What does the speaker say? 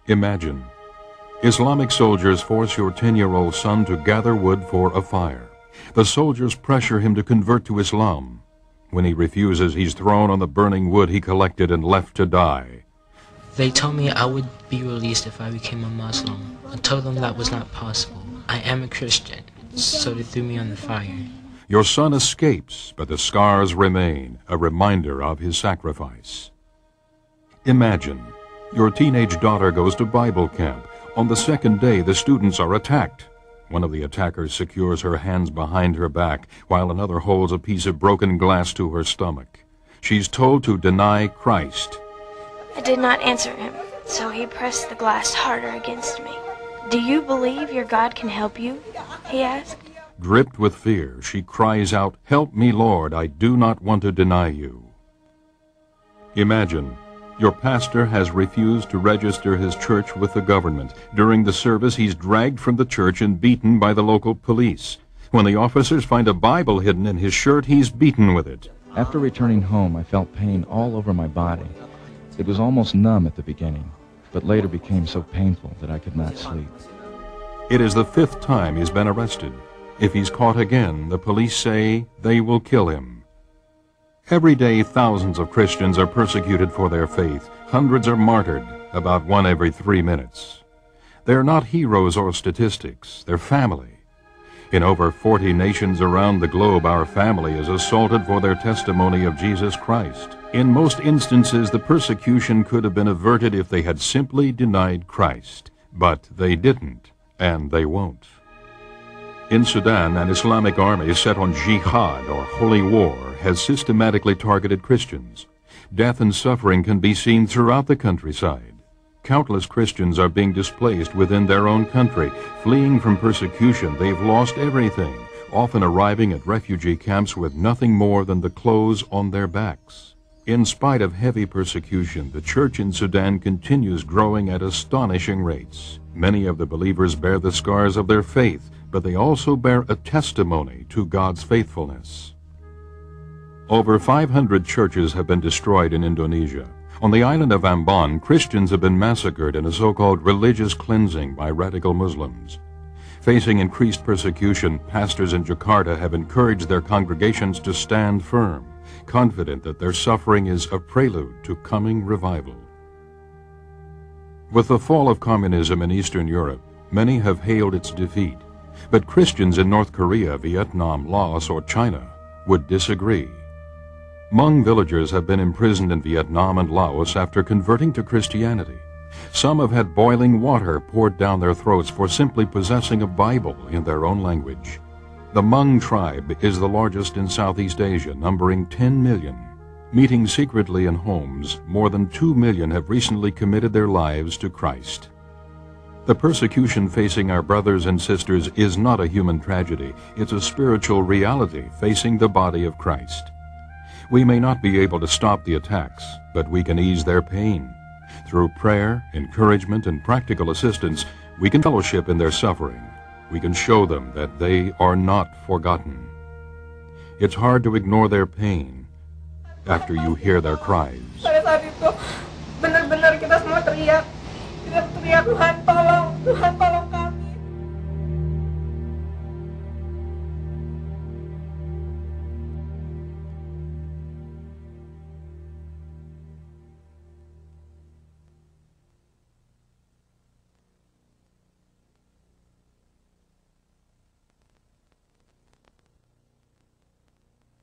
Imagine, Islamic soldiers force your 10-year-old son to gather wood for a fire. The soldiers pressure him to convert to Islam. When he refuses, he's thrown on the burning wood he collected and left to die. They told me I would be released if I became a Muslim. I told them that was not possible. I am a Christian, so they threw me on the fire. Your son escapes, but the scars remain, a reminder of his sacrifice. Imagine, your teenage daughter goes to Bible camp. On the second day, the students are attacked. One of the attackers secures her hands behind her back, while another holds a piece of broken glass to her stomach. She's told to deny Christ. I did not answer him, so he pressed the glass harder against me. "Do you believe your God can help you?" he asked. Gripped with fear, she cries out, "Help me, Lord, I do not want to deny you." Imagine, your pastor has refused to register his church with the government. During the service, he's dragged from the church and beaten by the local police. When the officers find a Bible hidden in his shirt, he's beaten with it. After returning home, I felt pain all over my body. It was almost numb at the beginning, but later became so painful that I could not sleep. It is the 5th time he's been arrested. If he's caught again, the police say they will kill him. Every day, thousands of Christians are persecuted for their faith. Hundreds are martyred, about 1 every 3 minutes. They're not heroes or statistics, they're family. In over 40 nations around the globe, our family is assaulted for their testimony of Jesus Christ. In most instances, the persecution could have been averted if they had simply denied Christ. But they didn't, and they won't. In Sudan, an Islamic army set on jihad, or holy war, has systematically targeted Christians. Death and suffering can be seen throughout the countryside. Countless Christians are being displaced within their own country. Fleeing from persecution, they've lost everything, often arriving at refugee camps with nothing more than the clothes on their backs. In spite of heavy persecution, the church in Sudan continues growing at astonishing rates. Many of the believers bear the scars of their faith, but they also bear a testimony to God's faithfulness. Over 500 churches have been destroyed in Indonesia. On the island of Ambon, Christians have been massacred in a so-called religious cleansing by radical Muslims. Facing increased persecution, pastors in Jakarta have encouraged their congregations to stand firm, confident that their suffering is a prelude to coming revival. With the fall of communism in Eastern Europe, many have hailed its defeat. But Christians in North Korea, Vietnam, Laos, or China would disagree. Hmong villagers have been imprisoned in Vietnam and Laos after converting to Christianity. Some have had boiling water poured down their throats for simply possessing a Bible in their own language. The Hmong tribe is the largest in Southeast Asia, numbering 10 million. Meeting secretly in homes, more than 2 million have recently committed their lives to Christ. The persecution facing our brothers and sisters is not a human tragedy. It's a spiritual reality facing the body of Christ. We may not be able to stop the attacks, but we can ease their pain. Through prayer, encouragement, and practical assistance, we can fellowship in their suffering. We can show them that they are not forgotten. It's hard to ignore their pain after you hear their cries. Pada saat itu, benar-benar kita semua teriak, Tuhan tolong, Tuhan tolong.